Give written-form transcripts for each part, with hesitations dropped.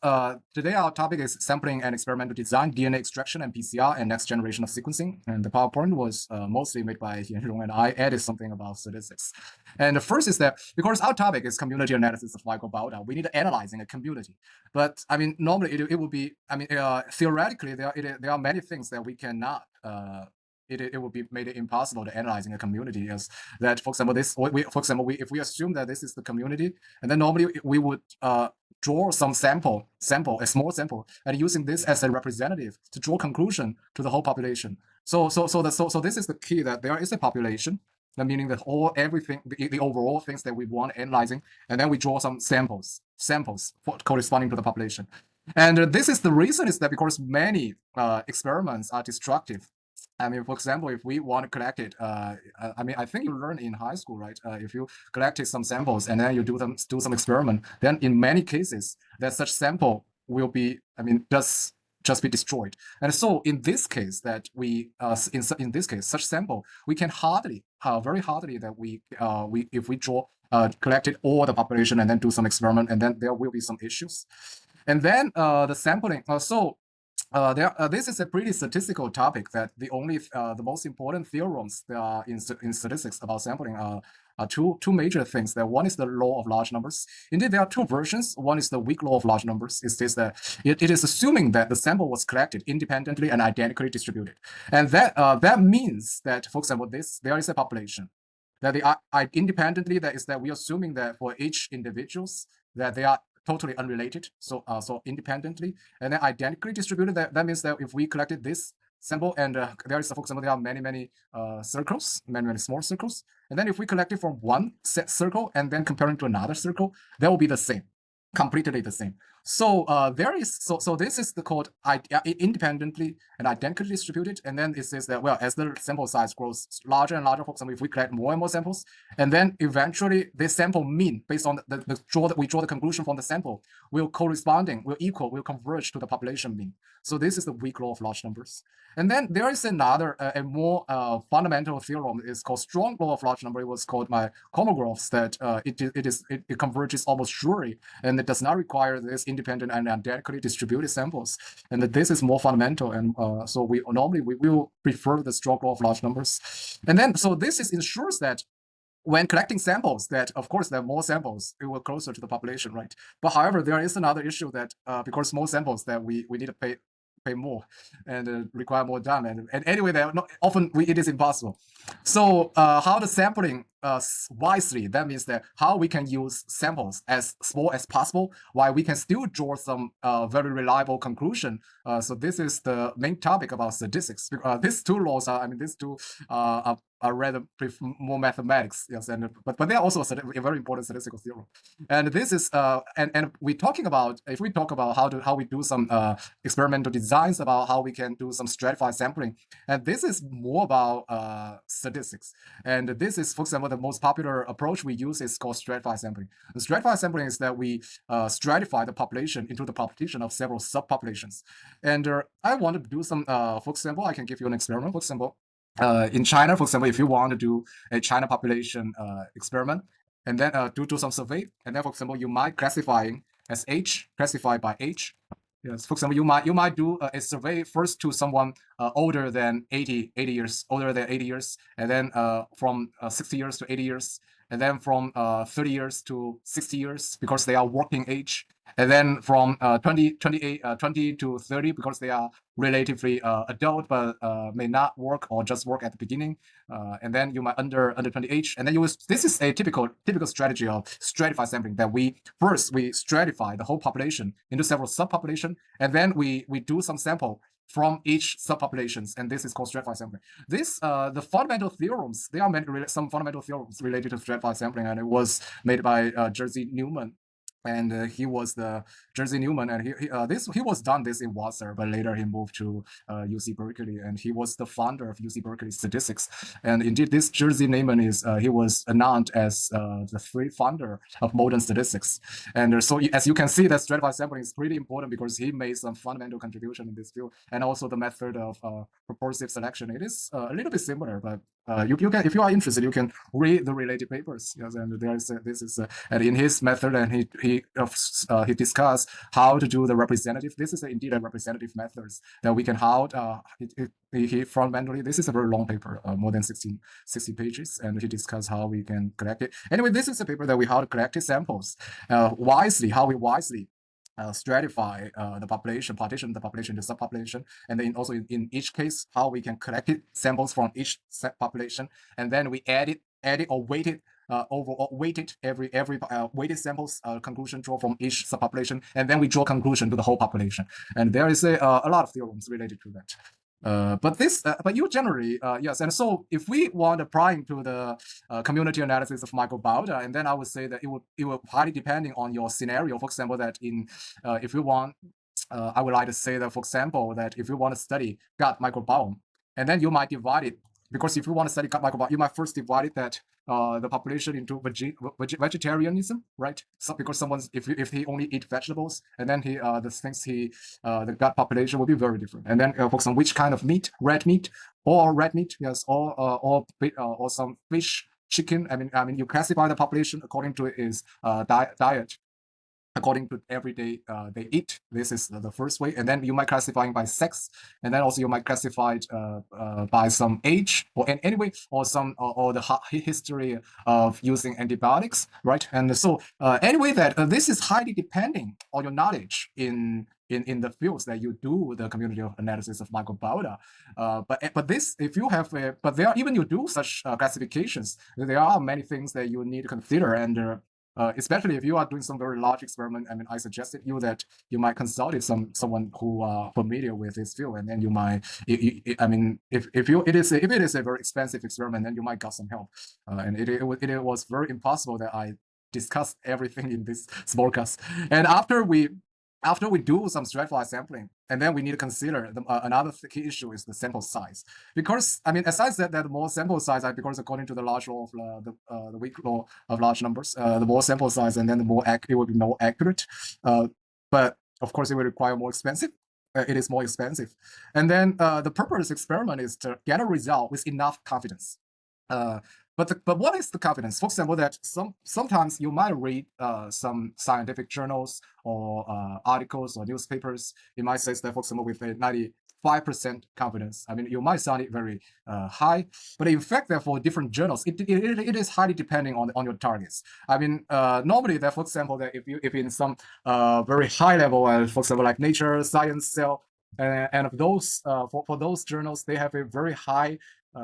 Today our topic is sampling and experimental design, DNA extraction and PCR, and next generation of sequencing. And the PowerPoint was mostly made by Rong, and I added something about statistics. And the first is that because our topic is community analysis of microbiota, we need analyzing a community. But I mean, normally it would be, I mean, theoretically, there are many things that we cannot. It would be made it impossible to analyzing a community as that, for example, if we assume that this is the community, and then normally we would draw some a small sample, and using this as a representative to draw conclusion to the whole population. So this is the key, that there is a population, meaning that everything, the overall things that we want analyzing, and then we draw some samples corresponding to the population. And this is the reason is that because many experiments are destructive. I mean, for example, if we want to collect it, I mean, I think you learn in high school, right? If you collected some samples and then you do some experiment, then in many cases, that such sample will be, I mean, just be destroyed. And so in this case, that we, in this case, such sample, we can hardly, very hardly that if we draw, collected all the population and then do some experiment, and then there will be some issues. And then the sampling, this is a pretty statistical topic, that the most important theorems there are in statistics about sampling are two major things. That one is the law of large numbers. Indeed, there are two versions. One is the weak law of large numbers. It says that it is assuming that the sample was collected independently and identically distributed, and that means that, for example, there is a population that independently, that is that we are assuming that for each individuals that they are totally unrelated, so independently, and then identically distributed. That means that if we collected this sample, and there is, for example, there are many circles, many small circles, and then if we collect it from one circle and then comparing to another circle, that will be the same, completely the same. So this is called independently and identically distributed. And then it says that, well, as the sample size grows larger and larger, for example, if we collect more and more samples, and then eventually this sample mean, based on we draw the conclusion from the sample, will converge to the population mean. So this is the weak law of large numbers. And then there is another, a more fundamental theorem, is called strong law of large number. It was called by Kolmogorov, that it converges almost surely, and it does not require this independent and identically distributed samples. And that this is more fundamental, and so we will prefer the strong law of large numbers. And then so this ensures that when collecting samples, that of course there are more samples, it will closer to the population, right? But however, there is another issue, that because more samples, that we need to pay more and require more time, and anyway, it is impossible. So how the sampling wisely, that means that how we can use samples as small as possible, while we can still draw some very reliable conclusion. So this is the main topic about statistics. These two laws are rather more mathematics, yes, but they are also a very important statistical theorem. And this is and we talking about, if we talk about how we do some experimental designs, about how we can do some stratified sampling, and this is more about statistics. And this is, for example, the most popular approach we use is called stratified sampling. The stratified sampling is that we stratify the population into the population of several subpopulations. And I want to do some, for example, I can give you an experiment. For example, in China, for example, if you want to do a China population experiment, and then do some survey, and then, for example, you might classifying as age, classified by age. Yes, for example, you might do a survey first to someone older than 80 years, and then from 60 years to 80 years, and then from 30 years to 60 years, because they are working age, and then from 20 to 30, because they are relatively adult, but may not work or just work at the beginning, and then you might under 20 age, and then this is a typical strategy of stratified sampling, that we stratify the whole population into several subpopulations, and then we do some sample from each subpopulations, and this is called stratified sampling. This the fundamental theorems, there are some fundamental theorems related to stratified sampling, and it was made by Jerzy Newman. And he was the Jerzy Newman, and he was done this in Wasser, but later he moved to UC Berkeley, and he was the founder of UC Berkeley statistics. And indeed, this Jerzy Newman he was announced as the third founder of modern statistics. And so, as you can see, that stratified sampling is pretty important, because he made some fundamental contribution in this field, and also the method of proportive selection. It is a little bit similar, but you can, if you are interested, you can read the related papers. Yes, and there is this is and in his method, and he discussed how to do the representative. This is indeed a representative methods that we can he fundamentally, this is a very long paper, more than 60 pages, and he discussed how we can collect it. Anyway, this is a paper that we how to collect samples wisely, how we wisely stratify the population, partition the population to subpopulation, and then also in each case, how we can collect it, samples from each population, and then we add it or weight it weighted every weighted samples conclusion draw from each subpopulation, and then we draw conclusion to the whole population. And there is a lot of theorems related to that. But you generally, yes. And so if we want applying to the community analysis of microbiota, and then I would say that it will highly depending on your scenario. For example, that if you want, I would like to say that, for example, that if you want to study gut microbiome, and then you might divide it, because if you want to study gut microbiome, you might first divide it that the population into vegetarianism, right? So because someone's if he only eat vegetables, and then the gut population will be very different. And then for example, which kind of meat, red meat, yes, or some fish, chicken. I mean, you classify the population according to his diet, according to every day they eat. This is the first way. And then you might classify by sex, and then also you might classify it by some age, or anyway, or some or the history of using antibiotics, right? And so anyway, that this is highly depending on your knowledge in the fields that you do the community of analysis of microbiota. But this, if you have but there, even you do such classifications, there are many things that you need to consider. And especially if you are doing some very large experiment, I mean, I suggested you that you might consult someone who are familiar with this field, and then you might, I mean, if it is a very expensive experiment, then you might get some help. And it was very impossible that I discussed everything in this small class. And after we do some stratified sampling, and then we need to consider another key issue is the sample size. Because, I mean, aside that more sample size, because according to the large law of the weak law of large numbers, the more sample size, and then the more it will be more accurate. But of course, it will require more expensive. It is more expensive. And then the purpose of the experiment is to get a result with enough confidence. But what is the confidence? For example, that sometimes you might read some scientific journals or articles or newspapers. It might say that, for example, with a 95% confidence. I mean, you might sound it very high, but in fact, therefore, different journals, it is highly depending on your targets. I mean, normally, that, for example, that if in some very high level, for example, like Nature, Science, Cell, and of those for those journals, they have a very high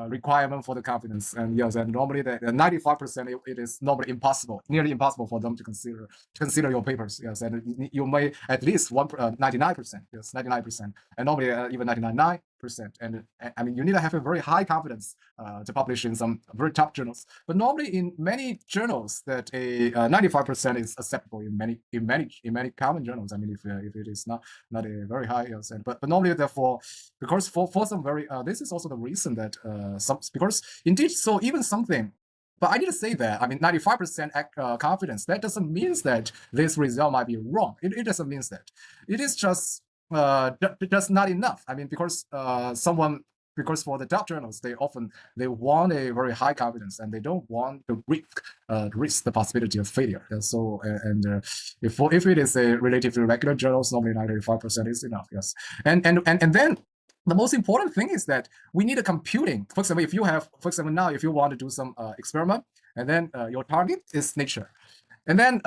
requirement for the confidence. And yes, and normally the 95% it is normally impossible, nearly impossible for them to consider your papers. Yes, and you may at least 99%, yes, 99%, and normally even 99%. And I mean, you need to have a very high confidence to publish in some very top journals. But normally in many journals, that a 95% is acceptable in many common journals. I mean, if it is not a very high, yes, but normally, therefore, because for some very this is also the reason that because indeed, so even something. But I need to say that, I mean, 95% confidence, that doesn't mean that this result might be wrong. It doesn't mean that. It is just not enough. I mean, because because for the top journals, they want a very high confidence, and they don't want to risk the possibility of failure. And so if it is a relatively regular journals, normally 95% is enough. Yes, and then the most important thing is that we need a computing. For example, now if you want to do some experiment, and then your target is Nature, and then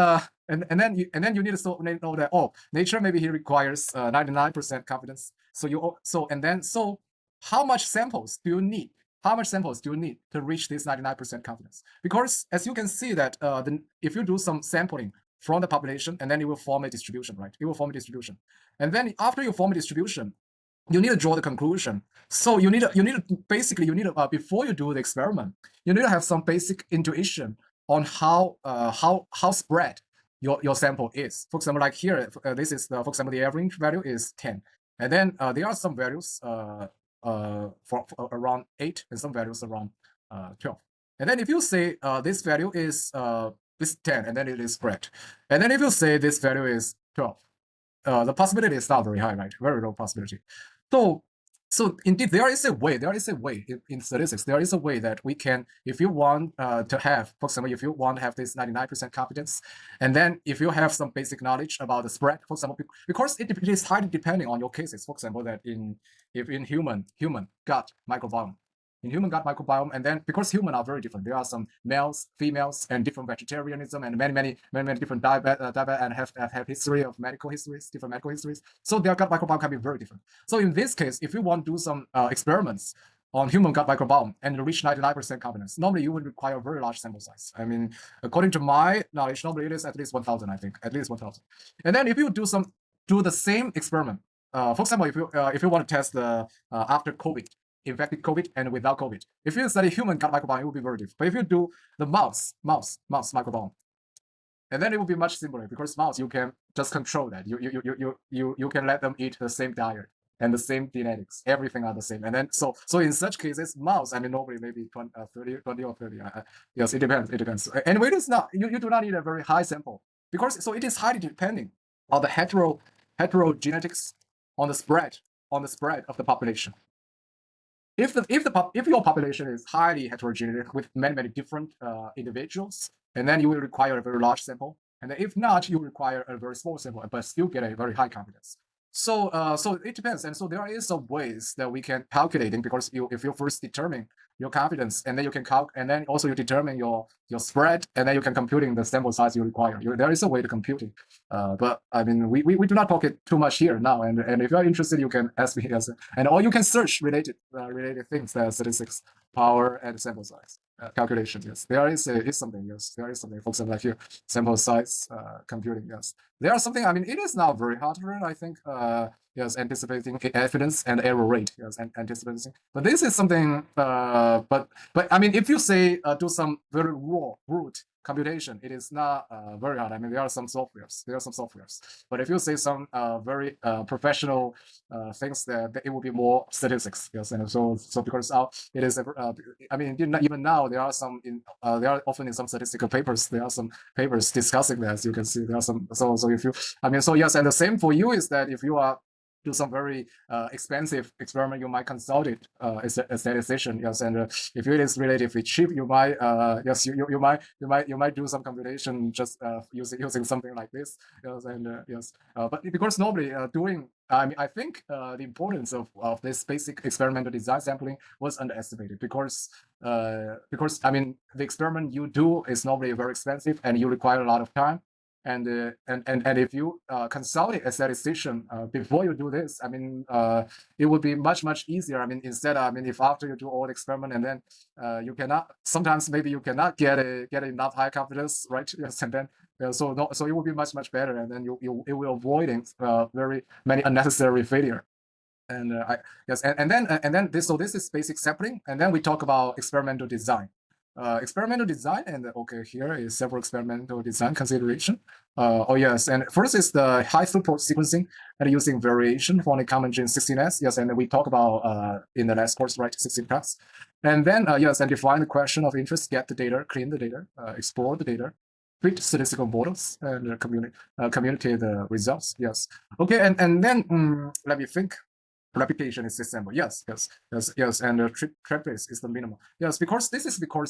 you need to know that Nature maybe he requires 99% confidence. So how much samples do you need? How much samples do you need to reach this 99% confidence? Because as you can see that if you do some sampling from the population, and then it will form a distribution, right? It will form a distribution, and then after you form a distribution, you need to draw the conclusion. So you need to before you do the experiment, you need to have some basic intuition on how spread your sample is. For example, like here, this is for example, the average value is 10, and then there are some values for around 8, and some values around 12. And then if you say this value is this 10, and then it is spread, and then if you say this value is 12, the possibility is not very high, right? Very low possibility. So So indeed, there is a way in statistics, there is a way that we can, if you want to have, for example, if you want to have this 99% confidence, and then if you have some basic knowledge about the spread, for example, because it is highly depending on your cases, for example, that if in human gut microbiome, in human gut microbiome, and then because humans are very different, there are some males, females, and different vegetarianism, and many different diet and have history of medical histories, different medical histories. So their gut microbiome can be very different. So in this case, if you want to do some experiments on human gut microbiome and reach 99% confidence, normally you would require a very large sample size. I mean, according to my knowledge, normally it is at least 1,000, I think, at least 1,000. And then if you do the same experiment, for example, if you want to test the after COVID, infected COVID and without COVID, if you study human gut microbiome, it will be very different. But if you do the mouse microbiome, and then it will be much simpler because mouse you can just control that. You can let them eat the same diet and the same genetics. Everything are the same. And then so in such cases, mouse, I mean, normally maybe 20 or 30. Yes, it depends. It depends. Anyway, it is not. You do not need a very high sample because so it is highly depending on the heterogenetics on the spread of the population. If your population is highly heterogeneous with many different individuals, and then you will require a very large sample. And then if not, you require a very small sample, but still get a very high confidence. So it depends, and so there is some ways that we can calculating because if you first determine your confidence, and then you can and then also you determine your spread, and then you can computing the sample size you require. There is a way to compute it, but I mean we do not talk it too much here now. And if you are interested, you can ask me, or you can search related things, statistics, power, and sample size. Calculation, yes. There is something, yes. There is something, for example, like here, sample size computing, yes. There are something, I mean, it is now very hard to learn, I think, yes, anticipating evidence and error rate, yes, and anticipating. But this is something, but I mean, if you say do some very raw, root computation, it is not very hard. I mean, there are some softwares, but if you say some very professional things, that it will be more statistics, yes. And so because it is, I mean, even now there are some there are often in some statistical papers, there are some papers discussing that, as you can see. There are some, so if you, I mean, so yes, and the same for you is that if you are do some very expensive experiment, you might consult it as a statistician, yes. And if it is relatively cheap, you might yes, you might do some computation just using something like this, yes. And yes, but because normally doing, I mean, I think the importance of this basic experimental design sampling was underestimated because I mean, the experiment you do is normally very expensive and you require a lot of time. And if you consult a statistician before you do this, I mean, it would be much easier. I mean, instead, I mean, if after you do all the experiment and then you cannot, sometimes maybe you cannot get enough high confidence, right? Yes, and then so it will be much better, and then it will avoiding very many unnecessary failure. And yes, and then this is basic sampling, and then we talk about experimental design. Experimental design, and okay, here is several experimental design consideration. Oh yes, and first is the high throughput sequencing and using variation from the common gene 16S. Yes, and we talk about in the last course, right, 16 class. And then yes, and define the question of interest, get the data, clean the data, explore the data, fit statistical models, and communicate the results. Yes, okay, and then let me think. Replication is disassembled. Yes, and trace is the minimum. Yes, because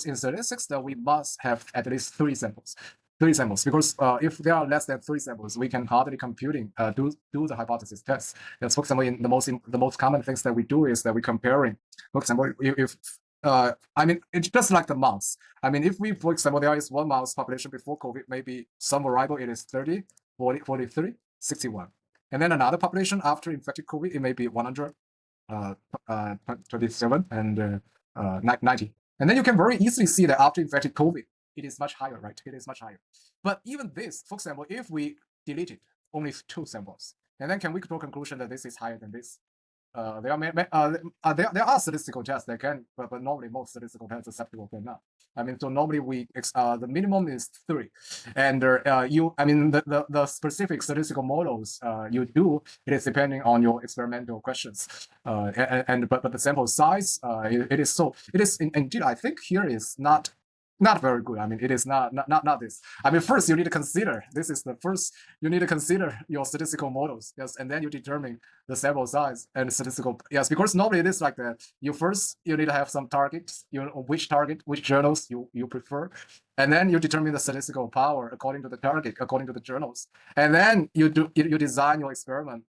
in statistics that we must have at least three samples. Because if there are less than three samples, we can hardly do the hypothesis test. Yes, for example, in the most common things that we do is that we comparing. For example, if I mean, it's just like the mouse. I mean, if we, for example, there is one mouse population before COVID, maybe some variable it is 30, 40, 43, 61. And then another population after infected COVID, it may be 100, 27, and 90. And then you can very easily see that after infected COVID, it is much higher, right? It is much higher. But even this, for example, if we deleted only two samples, and then can we draw a conclusion that this is higher than this? There are statistical tests that can, but normally most statistical tests acceptable cannot. I mean, so normally the minimum is 3, and I mean the specific statistical models you do, it is depending on your experimental questions, but the sample size it is indeed, I think here is not not very good. I mean, it is not this. I mean, first you need to consider, this is the first, you need to consider your statistical models, yes, and then you determine the sample size and statistical, yes, because normally it is like that. You need to have some targets, which journals you prefer, and then you determine the statistical power according to the target, according to the journals, and then you design your experiment,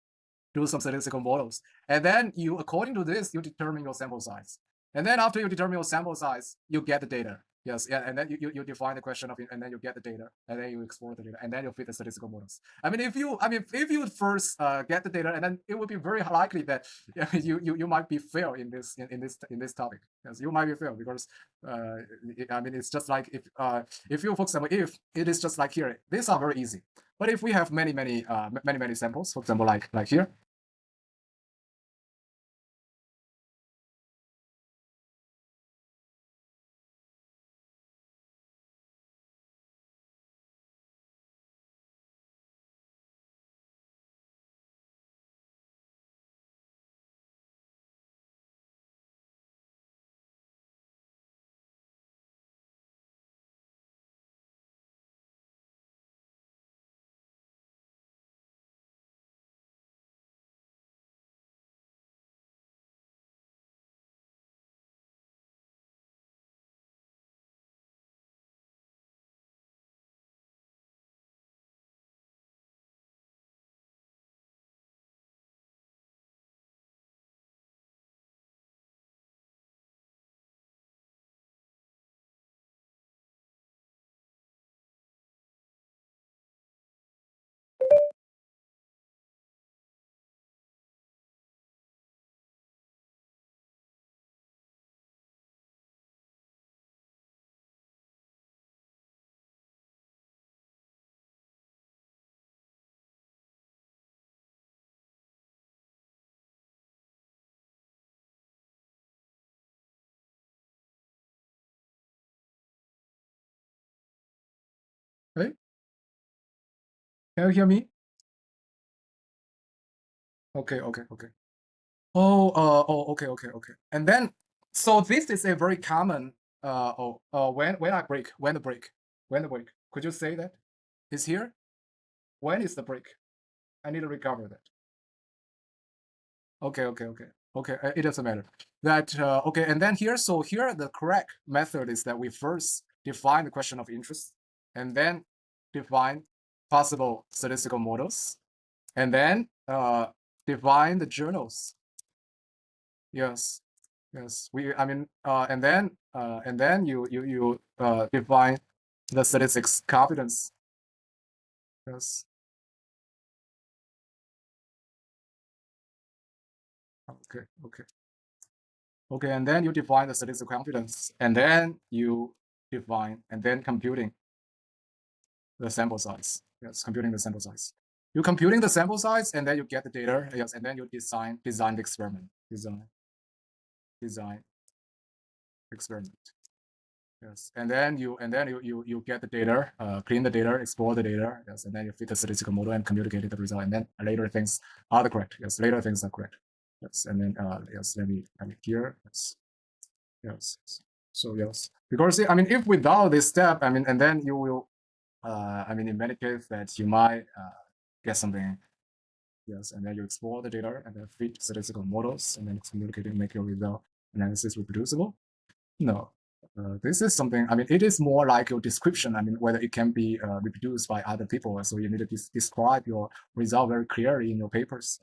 do some statistical models, and then according to this, you determine your sample size. And then after you determine your sample size, you get the data. Yes, yeah, and then you define the question of it, and then you get the data, and then you explore the data, and then you fit the statistical models. I mean, if you first get the data, and then it would be very likely that you might be fail in this topic. Yes, you might be fail because I mean, it's just like if you, for example, if it is just like here, these are very easy. But if we have many samples, for example, like here. Hey, can you hear me? Okay. Okay. And then, so this is a very common, when I break, when the break, could you say that? Is here? When is the break? I need to recover that. Okay, it doesn't matter. That, okay, and then here, so here the correct method is that we first define the question of interest, and then define possible statistical models, and then define the journals. Yes, I mean, and then you define the statistics confidence. Yes. Okay, and then you define the statistical confidence, and then you define, and then computing the sample size. Yes, computing the sample size. You're computing the sample size, and then you get the data. Yes, and then you design the experiment. Design experiment. Yes, and then you get the data, clean the data, explore the data. Yes, and then you fit the statistical model and communicate the result, and then later things are correct. Yes, later things are correct. Yes, and then yes, let me here. Yes. So yes, because I mean, if without this step, I mean, and then you will, I mean, in many cases that you might get something. Yes, and then you explore the data and then fit statistical models and then communicate and make your result analysis reproducible. No, this is something, I mean, it is more like your description. I mean, whether it can be reproduced by other people. So you need to describe your result very clearly in your papers.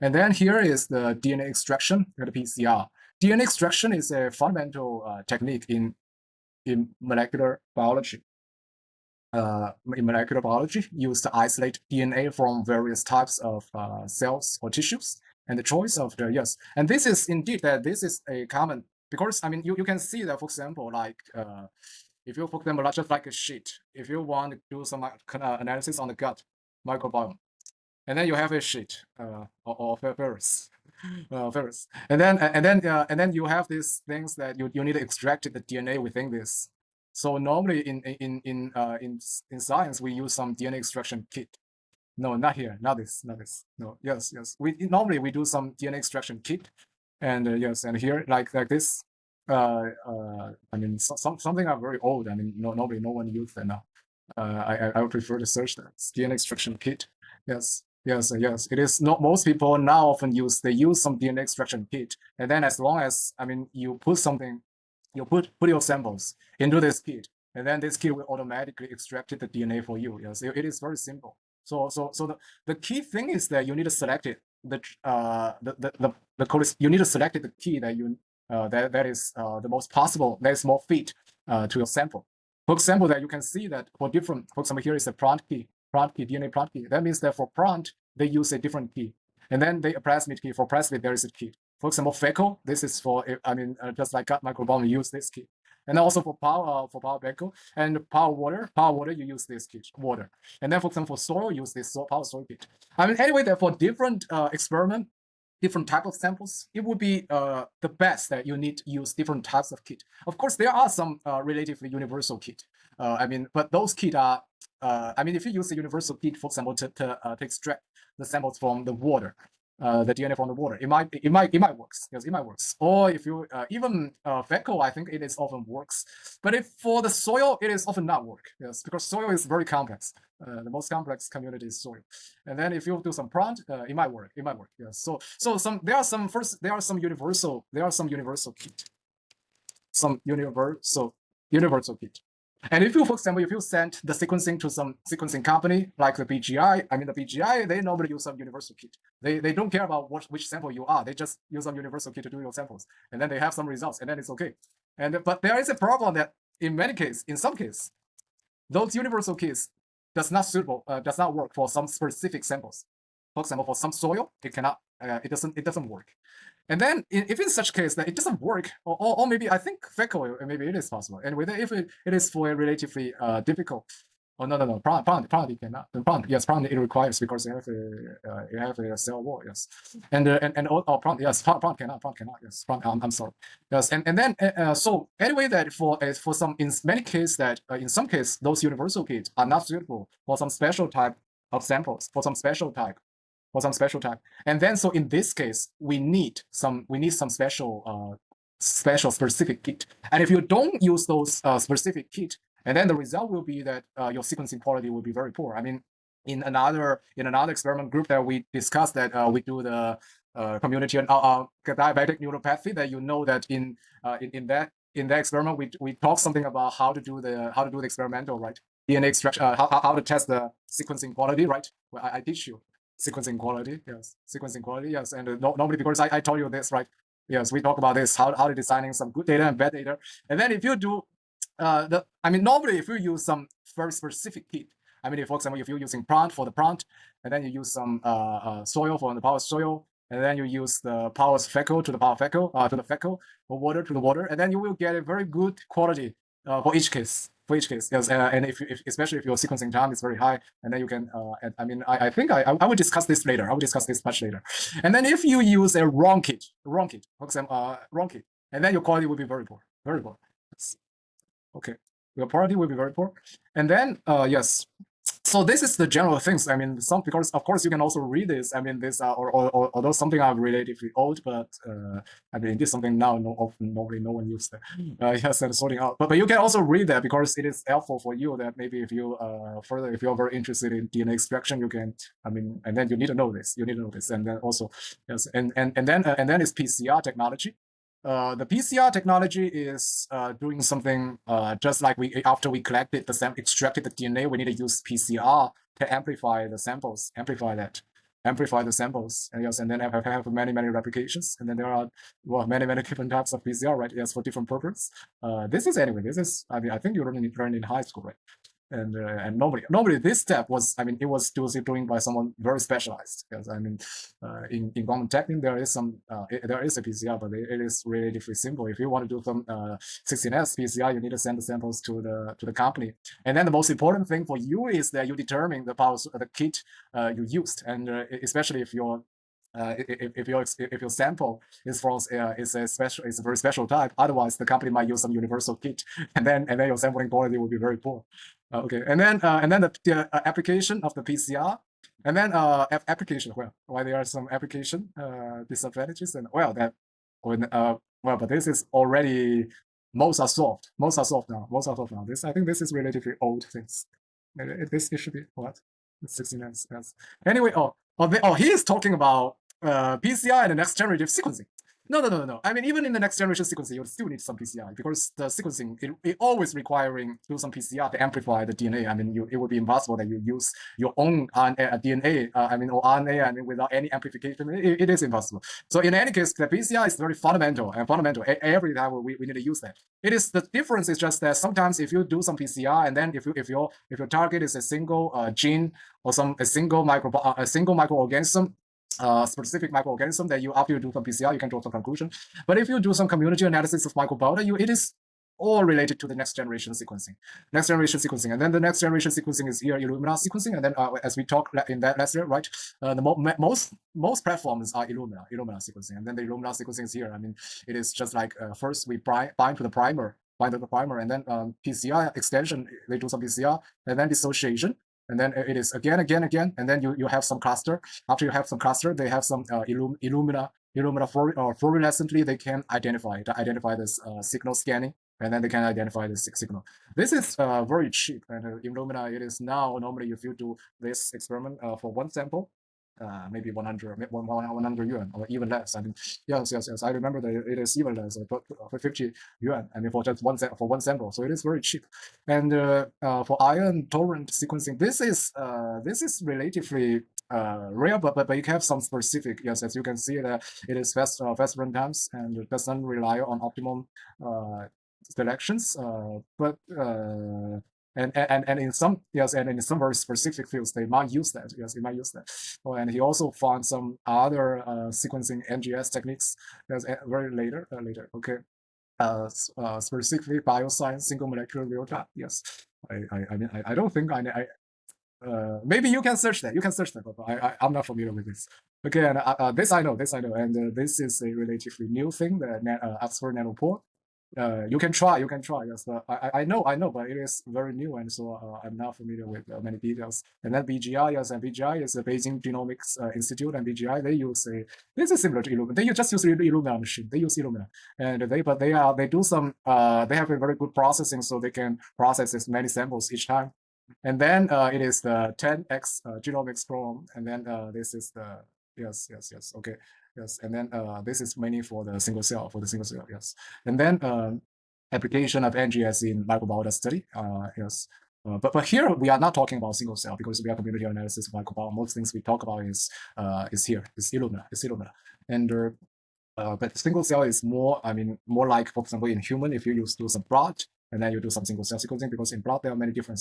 And then here is the DNA extraction and the PCR. DNA extraction is a fundamental technique in molecular biology. In molecular biology, used to isolate DNA from various types of cells or tissues. And the choice of the, yes, and this is indeed that this is a common, because I mean, you can see that, for example, like if you, for example, just like a sheet, if you want to do some analysis on the gut microbiome, and then you have a sheet or ferrous, and then you have these things that you need to extract the DNA within this. So normally in science we use some DNA extraction kit. No, not here, not this. No, yes. We normally we do some DNA extraction kit, and yes, and here like this. I mean, something are very old. I mean, no one uses that now. I would prefer to search that DNA extraction kit. Yes, yes. It is not most people now often they use some DNA extraction kit, and then as long as I mean you put something, you put your samples into this kit, and then this kit will automatically extract the DNA for you. Yes, it is very simple. So the key thing is that you need to select it. The code is you need to select the key that you that is the most possible, that is more fit to your sample. For example, that you can see that for example, here is a prompt key, DNA prompt key. That means that for prompt, they use a different key. And then the plasmid key, for plasmid, there is a key. For example, fecal, this is for, I mean, just like gut microbiome, you use this key. And also for power fecal, and power water, you use this kit, water. And then for example, for soil, use this power soil kit. I mean, anyway, that for different experiment, different type of samples, it would be the best that you need to use different types of kit. Of course, there are some relatively universal kit. I mean, but those kit are, I mean, if you use a universal kit, for example, to extract the samples from the water, the DNA from the water, it might works. Yes, it might works. Or if you even fecal, I think it is often works. But if for the soil, it is often not work. Yes, because soil is very complex. The most complex community is soil. And then if you do some prompt, it might work. It might work. Yes. So there are some universal kit. Some universal kit. And if you, for example, if you send the sequencing to some sequencing company like the BGI, I mean the BGI, they normally use some universal kit. They don't care about which sample you are. They just use some universal kit to do your samples, and then they have some results, and then it's okay. But there is a problem that in some cases, those universal kits does not work for some specific samples. For example, for some soil, it cannot. It doesn't work. And then if in such case that it doesn't work, or maybe I think fecal, maybe it is possible. And whether if it is for a relatively difficult, no, prompt it cannot. Prompt it requires because you have a cell wall, yes. Prompt, yes, prompt cannot, yes. I'm sorry, yes. And then so anyway, that for some, in many cases that in some cases those universal kits are not suitable for some special type of samples, for some special type. And then so in this case, we need some special specific kit. And if you don't use those specific kit, and then the result will be that your sequencing quality will be very poor. I mean, in another experiment group that we discussed that we do the community and diabetic neuropathy, that you know that in that experiment we talk something about how to do the experimental, right, DNA extraction, how to test the sequencing quality, right? Well, I teach you sequencing quality, yes. And normally, because I told you this, right? Yes, we talk about this, how to designing some good data and bad data. And then if you do I mean, normally if you use some very specific kit, I mean, for example, if you're using prompt for the prompt, and then you use some soil for the power soil, and then you use the power fecal to the power fecal, to the fecal, or water to the water, and then you will get a very good quality for each case. Yes, and if especially if your sequencing time is very high, and then you can, I mean, I think I will discuss this later. I will discuss this much later. And then if you use a wrong kit, for example, wrong kit, and then your quality will be very poor. Yes. Okay, your quality will be very poor. And then, yes. So this is the general things. I mean, because of course you can also read this. I mean, this although something are relatively old, but I mean, this is something now normally no one uses that. Yes, and sorting out. But you can also read that because it is helpful for you. That maybe if you if you're very interested in DNA extraction, you can. I mean, and then you need to know this. And then also yes, and then it's PCR technology. The PCR technology is doing something just like after we collected extracted the DNA, we need to use PCR to amplify the samples, amplify the samples, and yes, and then have many replications, and then there are many different types of PCR, right? Yes, for different purposes. This is I mean, I think you learned in high school, right? And normally this step was, I mean, it was doing by someone very specialized, because I mean, in quantum technique there is a PCR, but it is relatively simple. If you want to do some 16S PCR, you need to send the samples to the company, and then the most important thing for you is that you determine the kit you used, and especially if your sample is from is a very special type. Otherwise, the company might use some universal kit, and then your sampling quality will be very poor. Okay, and then the application of the PCR, and then application. Well, why there are some application disadvantages, and well, that when Well, but this is already, most are solved. Most are solved now. Most are solved now. This, I think this is relatively old things. This, it should be what? 69. Yes. Anyway, he is talking about PCR and the next generative sequencing. No. I mean, even in the next generation sequencing, you still need some PCR because the sequencing, it always requiring do some PCR to amplify the DNA. I mean, it would be impossible that you use your own DNA, or RNA, without any amplification. It is impossible. So in any case, the PCR is very fundamental and fundamental. Every time we need to use that. It is, the difference is just that sometimes if you do some PCR and then if your target is a single gene or a single microorganism, specific microorganism, that after you do some PCR, you can draw some conclusion. But if you do some community analysis of microbiota, it is all related to the next generation sequencing. And then the next generation sequencing is here, Illumina sequencing. And then as we talked in that last year, right? Most platforms are Illumina sequencing. And then the Illumina sequencing is here. I mean, it is just like first we bind to the primer, and then PCR extension, they do some PCR, and then dissociation. And then it is again, and then you have some cluster. After you have some cluster, they have some Illumina fluorescently, they can identify this signal scanning, and then they can identify the signal. This is very cheap, and Illumina, it is now normally if you do this experiment for one sample, maybe 100 yuan or even less. I mean, yes. I remember that it is even less, for 50 yuan. I mean, for just one sample. So it is very cheap. And for ion tolerant sequencing, this is relatively rare, but you can have some specific. Yes, as you can see that it is fast run times and it doesn't rely on optimum selections. And in some very specific fields, they might use that. Yes, they might use that. Oh, and he also found some other sequencing NGS techniques. That's very later. Okay. Specifically bioscience single molecular real time. Yes. I don't think maybe you can search that. But I'm not familiar with this. Okay, and this I know, and this is a relatively new thing, the Oxford Nanopore. You can try, yes, but I know, but it is very new, and so I'm not familiar with many details. And then BGI, yes, and BGI is the Beijing Genomics Institute, and BGI, they use this is similar to Illumina. They just use Illumina machine. They use Illumina, and they do some, they have a very good processing, so they can process as many samples each time. And then it is the 10x genomics from, and then this is the, yes, okay. Yes, and then this is mainly for the single cell, yes. And then application of NGS in microbiota study, yes. But here we are not talking about single cell because we have community analysis of microbiota. Most things we talk about is here, is Illumina. And but single cell is more, more like, for example, in human, if you do some blood, and then you do some single cell sequencing, because in blood there are many different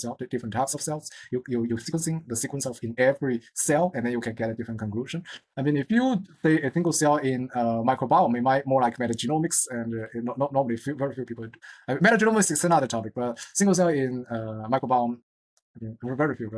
types of cells. You sequencing the sequence of in every cell, and then you can get a different conclusion. I mean, if you say a single cell in microbiome, it might more like metagenomics, and not normally very few people do. Metagenomics is another topic, but single cell in microbiome, very few.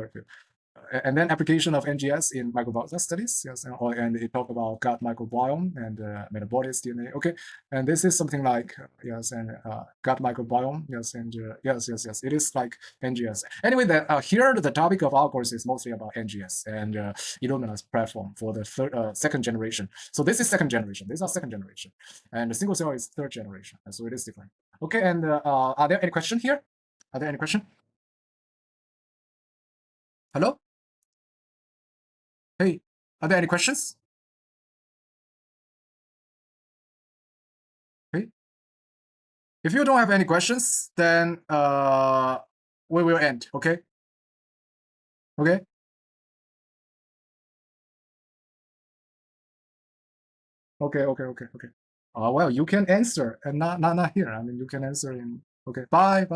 And then application of NGS in microbiota studies, yes, and it talk about gut microbiome and metabolic DNA. Okay, and this is something like yes, and gut microbiome, yes, and yes, it is like NGS. Anyway, here the topic of our course is mostly about NGS and Illumina's platform for the second generation. So this is second generation. These are second generation, and the single cell is third generation, and so it is different. Okay, and are there any question here? Are there any question? Hello? Hey, are there any questions? Okay. If you don't have any questions, then we will end, okay? Okay. Okay. Well, you can answer and not here. I mean, you can answer in, okay. Bye.